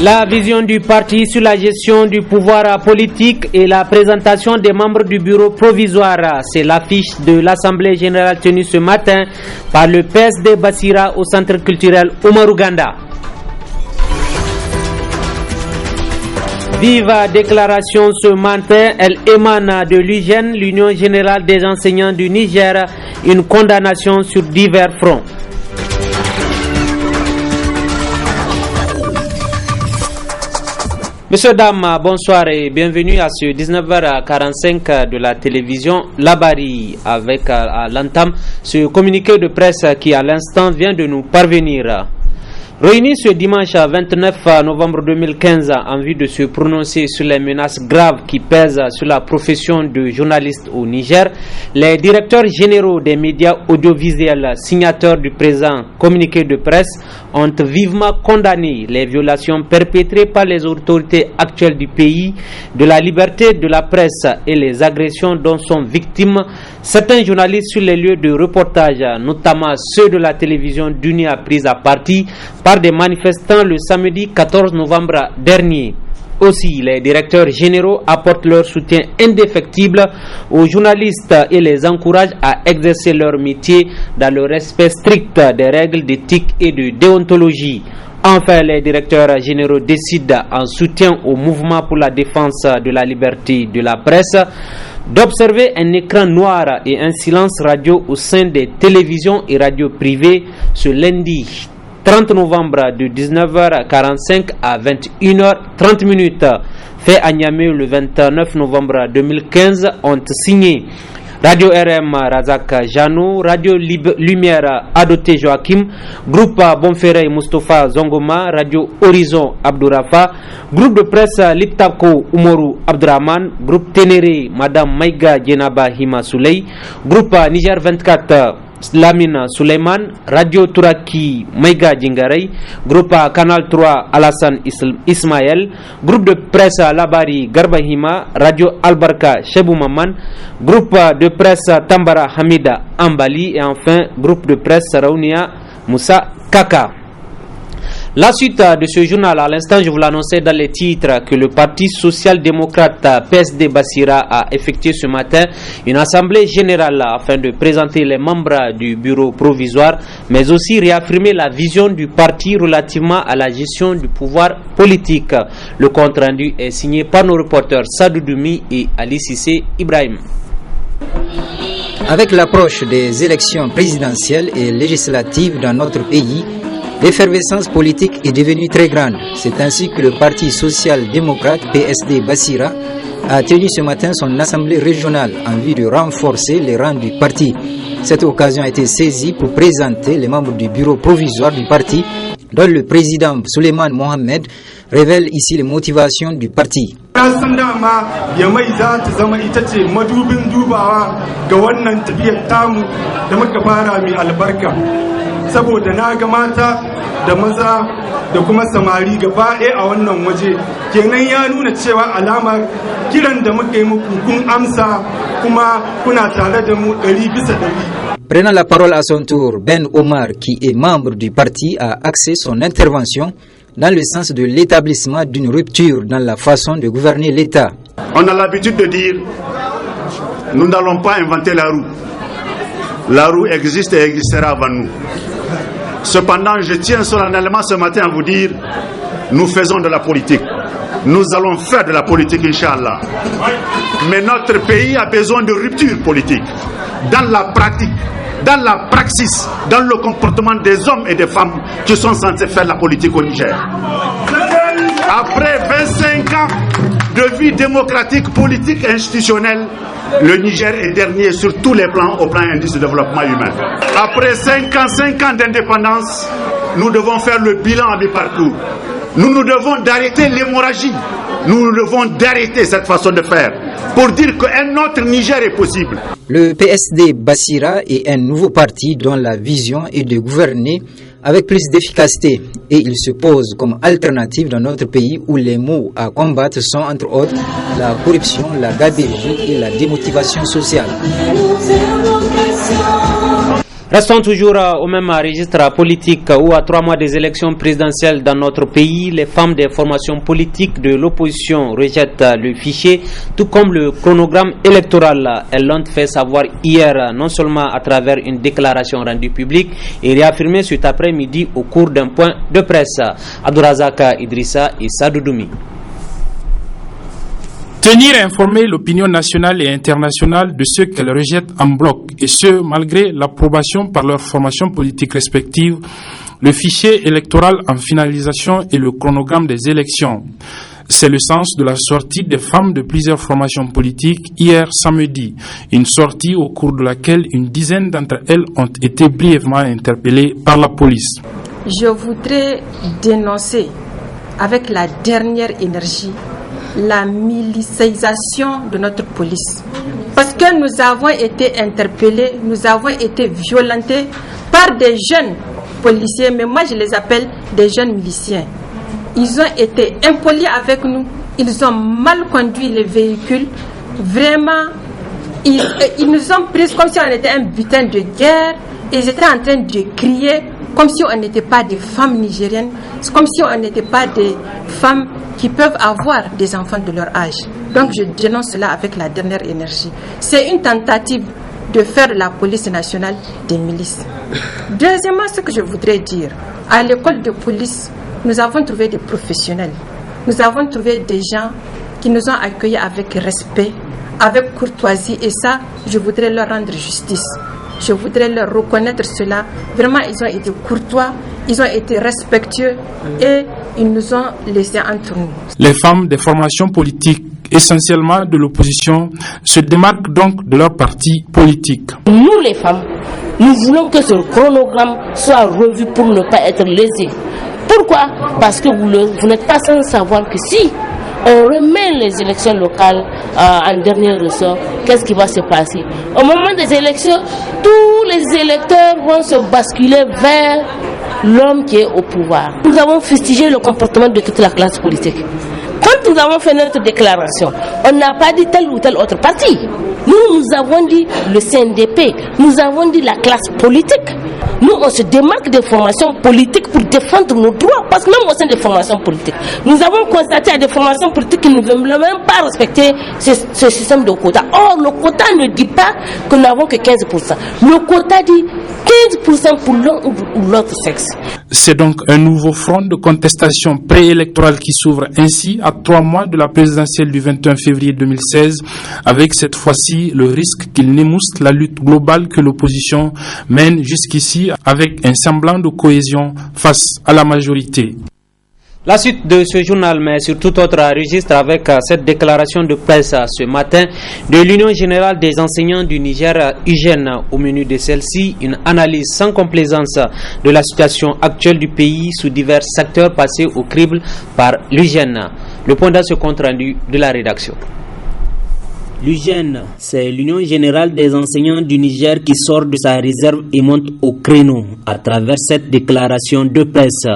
La vision du parti sur la gestion du pouvoir politique et la présentation des membres du bureau provisoire, c'est l'affiche de l'Assemblée générale tenue ce matin par le PSD Bassira au centre culturel Oumarou Ganda. Vive déclaration ce matin, elle émane de l'UGEN, l'Union générale des enseignants du Niger, une condamnation sur divers fronts. Messieurs, dames, bonsoir et bienvenue à ce 19h45 de la télévision Labari avec à l'entame ce communiqué de presse qui à l'instant vient de nous parvenir. Réunis ce dimanche 29 novembre 2015 en vue de se prononcer sur les menaces graves qui pèsent sur la profession de journaliste au Niger, les directeurs généraux des médias audiovisuels signataires du présent communiqué de presse ont vivement condamné les violations perpétrées par les autorités actuelles du pays de la liberté de la presse et les agressions dont sont victimes certains journalistes sur les lieux de reportage, notamment ceux de la télévision Dunia prise à partie par des manifestants le samedi 14 novembre dernier. Aussi, les directeurs généraux apportent leur soutien indéfectible aux journalistes et les encouragent à exercer leur métier dans le respect strict des règles d'éthique et de déontologie. Enfin, les directeurs généraux décident, en soutien au mouvement pour la défense de la liberté de la presse, d'observer un écran noir et un silence radio au sein des télévisions et radios privées ce lundi 30 novembre de 19h45 à 21h30. Fait à Niamey le 29 novembre 2015 ont signé Radio RM Razak Jano, Radio Lumière Adoté Joachim, Groupe Bonferré Mustafa Zongoma, Radio Horizon Abdourafa, Groupe de presse Liptako Umoru Abdraman, Groupe Ténéré Madame Maïga Djenaba Hima Souley, Groupe Niger 24 Lamine Suleiman, Radio Turaki Maïga Djingarey, Groupe Canal 3 Alassane Ismaël, Groupe de presse Labari Garbahima, Radio Albarka Chebou Maman, Groupe de presse Tambara Hamida Ambali et enfin Groupe de presse Raounia Moussa Kaka. La suite de ce journal, à l'instant je vous l'annonçais dans les titres que le Parti social-démocrate PSD Bassira a effectué ce matin une assemblée générale afin de présenter les membres du bureau provisoire mais aussi réaffirmer la vision du parti relativement à la gestion du pouvoir politique. Le compte rendu est signé par nos reporters Sadou Doumi et Ali Cissé Ibrahim. Avec l'approche des élections présidentielles et législatives dans notre pays, l'effervescence politique est devenue très grande. C'est ainsi que le Parti social-démocrate PSD Bassira a tenu ce matin son assemblée régionale en vue de renforcer les rangs du parti. Cette occasion a été saisie pour présenter les membres du bureau provisoire du parti, dont le président Suleiman Mohamed révèle ici les motivations du parti. Saboda na ga mata da maza da kuma samari gaba ɗaya a wannan waje kenan ya nuna cewa alamar kiran da muka yi muku kun amsa kuma kuna tare da mu 100%. Prenant la parole à son tour, Ben Omar, qui est membre du parti, a axé son intervention dans le sens de l'établissement d'une rupture dans la façon de gouverner l'État. On a l'habitude de dire, nous n'allons pas inventer la roue. La roue existe et existera avant nous. Cependant, je tiens solennellement ce matin à vous dire, nous faisons de la politique. Nous allons faire de la politique, Inch'Allah. Mais notre pays a besoin de rupture politique. Dans la pratique, dans la praxis, dans le comportement des hommes et des femmes qui sont censés faire la politique au Niger. Après 25 ans de vie démocratique, politique et institutionnelle, le Niger est dernier sur tous les plans au plan indice de développement humain. Après 5 ans d'indépendance, nous devons faire le bilan à mi-parcours. Nous devons d'arrêter l'hémorragie. Nous devons d'arrêter cette façon de faire pour dire qu'un autre Niger est possible. Le PSD Bassira est un nouveau parti dont la vision est de gouverner avec plus d'efficacité et il se pose comme alternative dans notre pays où les maux à combattre sont entre autres la corruption, la gabegie et la démotivation sociale. Restons toujours au même registre politique où à 3 mois des élections présidentielles dans notre pays, les femmes des formations politiques de l'opposition rejettent le fichier, tout comme le chronogramme électoral. Elles l'ont fait savoir hier, non seulement à travers une déclaration rendue publique et réaffirmée cet après-midi au cours d'un point de presse. Abdourazak Idrissa et Sadoudoumi. Tenir informer l'opinion nationale et internationale de ce qu'elles rejettent en bloc, et ce, malgré l'approbation par leurs formations politiques respectives, le fichier électoral en finalisation et le chronogramme des élections. C'est le sens de la sortie des femmes de plusieurs formations politiques hier samedi, une sortie au cours de laquelle une dizaine d'entre elles ont été brièvement interpellées par la police. Je voudrais dénoncer avec la dernière énergie la milicisation de notre police. Parce que nous avons été interpellés, nous avons été violentés par des jeunes policiers, mais moi je les appelle des jeunes miliciens. Ils ont été impolis avec nous, ils ont mal conduit les véhicules, vraiment, ils nous ont pris comme si on était un butin de guerre, ils étaient en train de crier comme si on n'était pas des femmes nigériennes, comme si on n'était pas des femmes qui peuvent avoir des enfants de leur âge. Donc je dénonce cela avec la dernière énergie. C'est une tentative de faire de la police nationale des milices. Deuxièmement, ce que je voudrais dire, à l'école de police, nous avons trouvé des professionnels. Nous avons trouvé des gens qui nous ont accueillis avec respect, avec courtoisie, et ça, je voudrais leur rendre justice. Je voudrais leur reconnaître cela. Vraiment, ils ont été courtois, ils ont été respectueux et ils nous ont laissé entre nous. Les femmes des formations politiques, essentiellement de l'opposition, se démarquent donc de leur parti politique. Nous, les femmes, nous voulons que ce chronogramme soit revu pour ne pas être lésé. Pourquoi? Parce que vous n'êtes pas sans savoir que si on remet les élections locales en dernier ressort, qu'est-ce qui va se passer? Au moment des élections, tous les électeurs vont se basculer vers l'homme qui est au pouvoir. Nous avons fustigé le comportement de toute la classe politique. Quand nous avons fait notre déclaration, on n'a pas dit tel ou tel autre parti. Nous avons dit le CNDP, nous avons dit la classe politique. Nous, on se démarque des formations politiques pour défendre nos droits, parce que même au sein des formations politiques, nous avons constaté à des formations politiques qui ne veulent même pas respecter ce système de quota. Or, le quota ne dit pas que nous n'avons que 15%. Le quota dit 15% pour l'un ou l'autre sexe. C'est donc un nouveau front de contestation préélectorale qui s'ouvre ainsi à 3 mois de la présidentielle du 21 février 2016, avec cette fois-ci le risque qu'il n'émousse la lutte globale que l'opposition mène jusqu'ici avec un semblant de cohésion face à la majorité. La suite de ce journal, mais sur tout autre registre, avec cette déclaration de presse ce matin de l'Union générale des enseignants du Niger, UGEN. Au menu de celle-ci, une analyse sans complaisance de la situation actuelle du pays sous divers secteurs passés au crible par l'UGEN. Le point dans ce compte rendu de la rédaction. L'UGEN, c'est l'Union générale des enseignants du Niger qui sort de sa réserve et monte au créneau à travers cette déclaration de presse.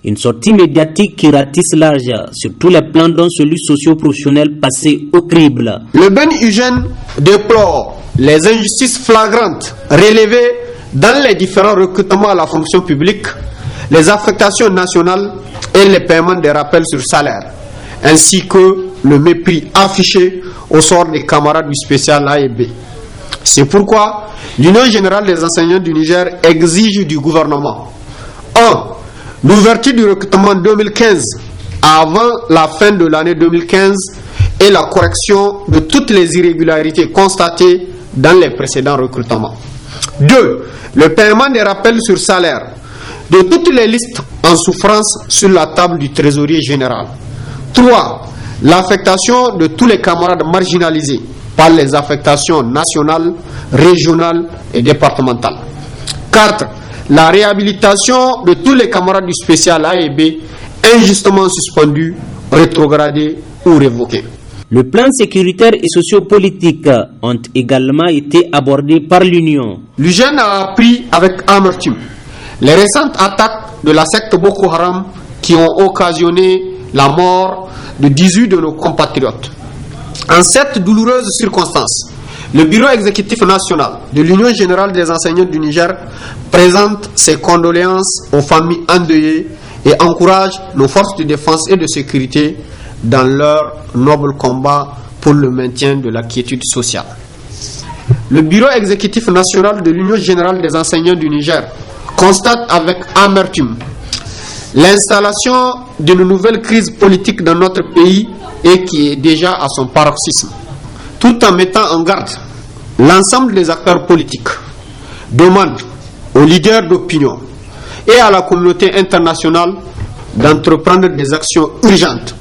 Une sortie médiatique qui ratisse large sur tous les plans, dont celui socio-professionnel passé au crible. Le BEN UGEN déplore les injustices flagrantes relevées dans les différents recrutements à la fonction publique, les affectations nationales et les paiements des rappels sur salaire, ainsi que le mépris affiché au sort des camarades du spécial A et B. C'est pourquoi l'Union générale des enseignants du Niger exige du gouvernement 1. L'ouverture du recrutement 2015 avant la fin de l'année 2015 et la correction de toutes les irrégularités constatées dans les précédents recrutements. 2. Le paiement des rappels sur salaire de toutes les listes en souffrance sur la table du trésorier général. 3. L'affectation de tous les camarades marginalisés par les affectations nationales, régionales et départementales. 4. La réhabilitation de tous les camarades du spécial A et B injustement suspendus, rétrogradés ou révoqués. Le plan sécuritaire et sociopolitique ont également été abordés par l'Union. L'UGEN a appris avec amertume les récentes attaques de la secte Boko Haram qui ont occasionné la mort de 18 de nos compatriotes. En cette douloureuse circonstance, Le bureau exécutif national de l'Union générale des enseignants du Niger présente ses condoléances aux familles endeuillées et encourage nos forces de défense et de sécurité dans leur noble combat pour le maintien de la quiétude sociale. Le bureau exécutif national de l'Union générale des enseignants du Niger constate avec amertume l'installation d'une nouvelle crise politique dans notre pays et qui est déjà à son paroxysme, tout en mettant en garde l'ensemble des acteurs politiques, demande aux leaders d'opinion et à la communauté internationale d'entreprendre des actions urgentes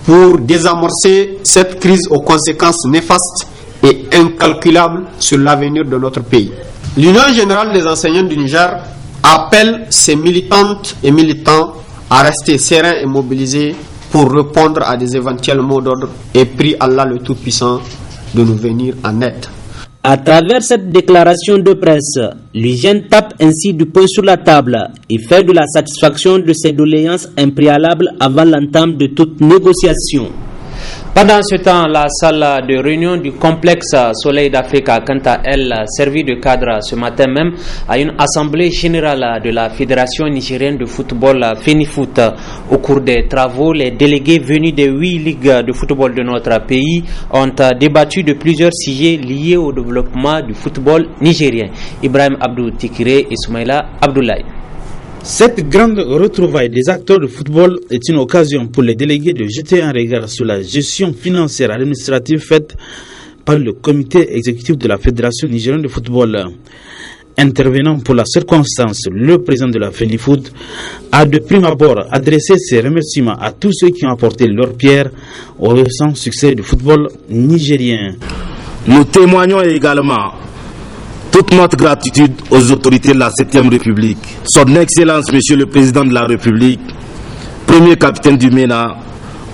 pour désamorcer cette crise aux conséquences néfastes et incalculables sur l'avenir de notre pays. L'Union générale des enseignants du Niger appelle ses militantes et militants à rester sereins et mobilisés pour répondre à des éventuels mots d'ordre et prie Allah le Tout-Puissant de nous venir en aide. À travers cette déclaration de presse, l'UGN tape ainsi du poing sur la table et fait de la satisfaction de ses doléances un préalable avant l'entame de toute négociation. Pendant ce temps, la salle de réunion du complexe Soleil d'Afrique a quant à elle servi de cadre ce matin même à une assemblée générale de la Fédération nigérienne de football FENIFOOT. Au cours des travaux, les délégués venus des 8 ligues de football de notre pays ont débattu de plusieurs sujets liés au développement du football nigérien. Ibrahim Abdou Tikire et Soumaïla Abdoulaye. Cette grande retrouvaille des acteurs de football est une occasion pour les délégués de jeter un regard sur la gestion financière et administrative faite par le comité exécutif de la Fédération nigérienne de football. Intervenant pour la circonstance, le président de la FENIFOOT a de prime abord adressé ses remerciements à tous ceux qui ont apporté leur pierre au récent succès du football nigérien. Nous témoignons également toute notre gratitude aux autorités de la 7e République, Son Excellence Monsieur le Président de la République, premier capitaine du MENA,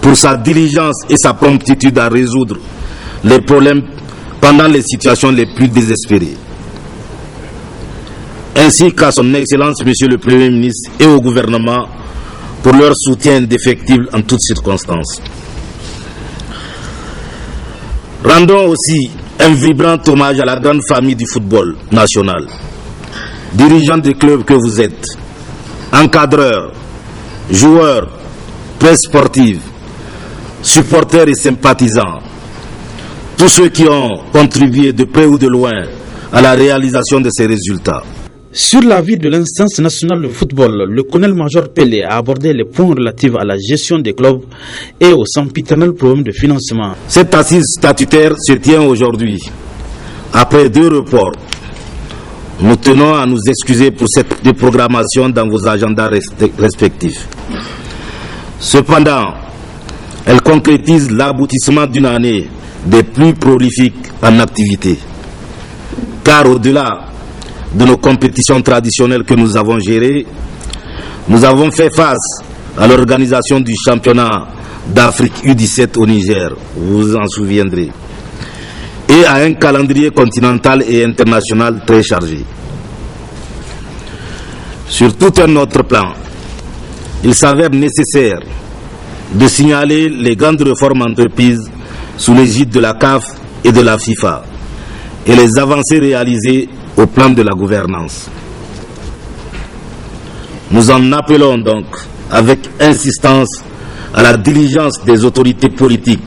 pour sa diligence et sa promptitude à résoudre les problèmes pendant les situations les plus désespérées, ainsi qu'à Son Excellence Monsieur le Premier ministre et au gouvernement pour leur soutien indéfectible en toutes circonstances. Rendons aussi un vibrant hommage à la grande famille du football national, dirigeants des clubs que vous êtes, encadreurs, joueurs, presse sportive, supporters et sympathisants, tous ceux qui ont contribué de près ou de loin à la réalisation de ces résultats. Sur l'avis de l'instance nationale de football, le colonel-major Pelé a abordé les points relatifs à la gestion des clubs et au sempiternel problème de financement. Cette assise statutaire se tient aujourd'hui. Après 2 reports, nous tenons à nous excuser pour cette déprogrammation dans vos agendas respectifs. Cependant, elle concrétise l'aboutissement d'une année des plus prolifiques en activité. Car au-delà de nos compétitions traditionnelles que nous avons gérées, nous avons fait face à l'organisation du championnat d'Afrique U17 au Niger, vous vous en souviendrez, et à un calendrier continental et international très chargé. Sur tout un autre plan, il s'avère nécessaire de signaler les grandes réformes entreprises sous l'égide de la CAF et de la FIFA et les avancées réalisées au plan de la gouvernance. Nous en appelons donc avec insistance à la diligence des autorités politiques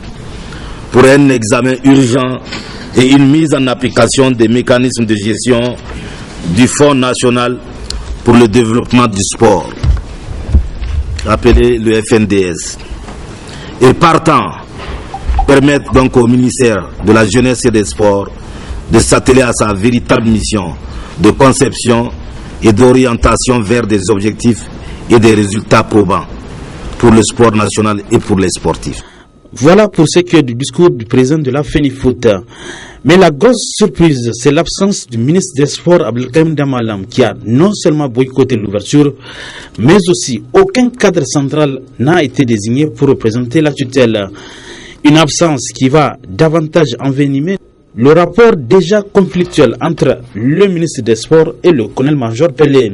pour un examen urgent et une mise en application des mécanismes de gestion du Fonds national pour le développement du sport, appelé le FNDS, et partant permettre donc au ministère de la Jeunesse et des Sports de s'atteler à sa véritable mission de conception et d'orientation vers des objectifs et des résultats probants pour le sport national et pour les sportifs. Voilà pour ce qui est du discours du président de la FENIFOOT. Mais la grosse surprise, c'est l'absence du ministre des Sports Abdelkarim Damalam, qui a non seulement boycotté l'ouverture, mais aussi aucun cadre central n'a été désigné pour représenter la tutelle. Une absence qui va davantage envenimer le rapport déjà conflictuel entre le ministre des Sports et le colonel-major Pelé.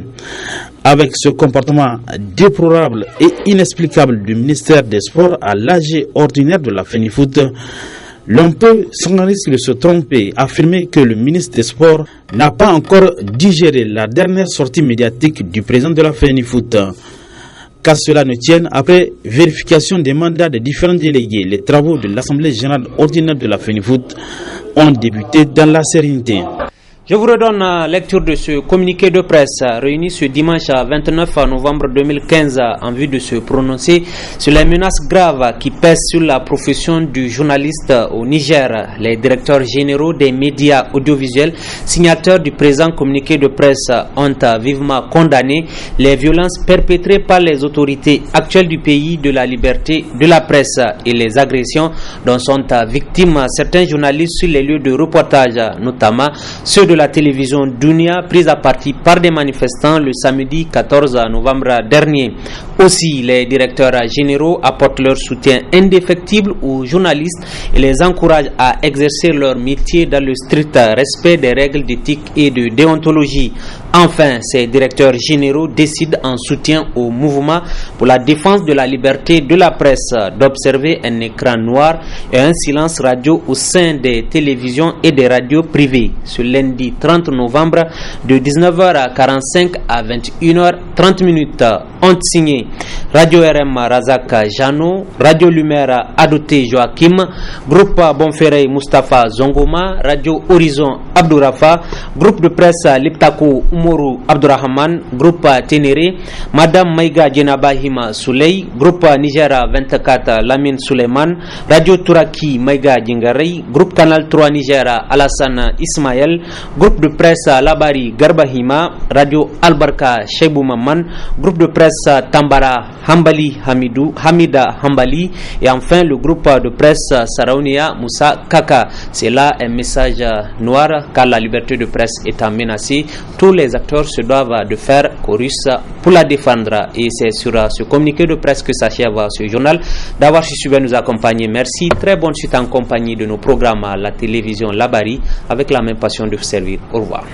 Avec ce comportement déplorable et inexplicable du ministère des Sports à l'AG ordinaire de la FENIFOOT, L'on peut, sans risque de se tromper, affirmer que le ministre des Sports n'a pas encore digéré la dernière sortie médiatique du président de la FENIFOOT. Qu'à cela ne tienne, après vérification des mandats des différents délégués, les travaux de l'Assemblée générale ordinaire de la FENIFOOT ont débuté dans la sérénité. Je vous redonne lecture de ce communiqué de presse réuni ce dimanche 29 novembre 2015 en vue de se prononcer sur les menaces graves qui pèsent sur la profession du journaliste au Niger. Les directeurs généraux des médias audiovisuels, signataires du présent communiqué de presse, ont vivement condamné les violences perpétrées par les autorités actuelles du pays de la liberté de la presse et les agressions dont sont victimes certains journalistes sur les lieux de reportage, notamment ceux de la télévision Dunia prise à partie par des manifestants le samedi 14 novembre dernier. Aussi, les directeurs généraux apportent leur soutien indéfectible aux journalistes et les encouragent à exercer leur métier dans le strict respect des règles d'éthique et de déontologie. Enfin, ces directeurs généraux décident en soutien au mouvement pour la défense de la liberté de la presse d'observer un écran noir et un silence radio au sein des télévisions et des radios privées. Ce lundi 30 novembre de 19h45 à 21h30 ont signé Radio RM Razak Jano, Radio Lumière Adoté Joachim, Groupe Bonferrey Mustafa Zongoma, Radio Horizon Abdourafa, Groupe de presse Liptako Umoru Abdourahman, Groupe Ténéré, Madame Maïga Djenabahima Souley, Groupe Niger 24 Lamine Suleiman, Radio Touraki Maïga Djengarei, Groupe Canal 3 Niger Alassane Ismaël, Groupe de presse Labari Garbahima, Radio Albarka Cheibou Maman, Groupe de presse Tambara Hambali Hamida Hambali et enfin le groupe de presse Saraounia Moussa Kaka. C'est là un message noir car la liberté de presse est menacée. Tous les acteurs se doivent de faire chorus pour la défendre et c'est sur ce communiqué de presse que s'achève ce journal. D'avoir suivi nous accompagner. Merci. Très bonne suite en compagnie de nos programmes à la télévision Labari avec la même passion de vous servir. Au revoir.